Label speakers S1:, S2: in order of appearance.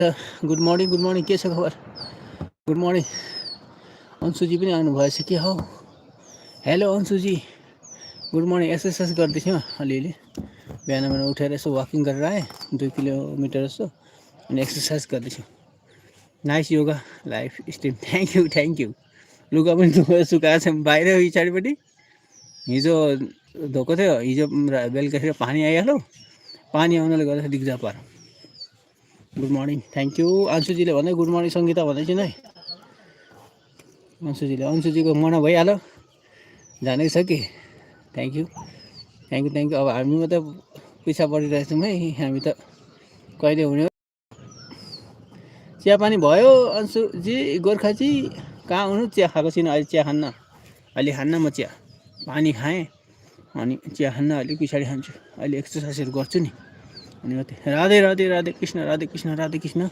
S1: Good morning के छ खबर? Good morning. अन्सुजी पनि आउनु भएछ के हो? Hello Ansuji, good morning. Exercise गर्दैथ्यौँ अलिअलि, बिहान उठेर यसो वाकिङ गरेर आएँ 2 किलोमिटर जस्तो, अनि एक्सर्साइज गर्दैछौँ। Nice yoga life style, thank you. लुगा पनि सुकाएको छ बाहिर पछाडिपट्टि, हिजो धोएको थियो, हिजो बेलुकातिर पानी आइहाल्यो, पानी आउनाले गर्दा दिग्जा पार। Good morning, thank you. अन्सुजीले भन्दै गुड मर्निङ सङ्गीता भन्दैछिन् है। अन्सुजीको मना भइहाल्यो, जानै छ कि। Thank you. अब हामी त पैसा परिरहेछौँ है, हामी त कहिले हुने हो। चिया पानी भयो अन्सुजी? गोर्खाजी कहाँ हुनु? चिया खाएको छैन अहिले, चिया खान्न अहिले, खान्न म चिया, पानी खाएँ अनि चिया खान्न अहिले, पछाडि खान्छु। अहिले एक्सर्साइजहरू गर्छु नि, अनि मात्रै। राधे कृष्ण।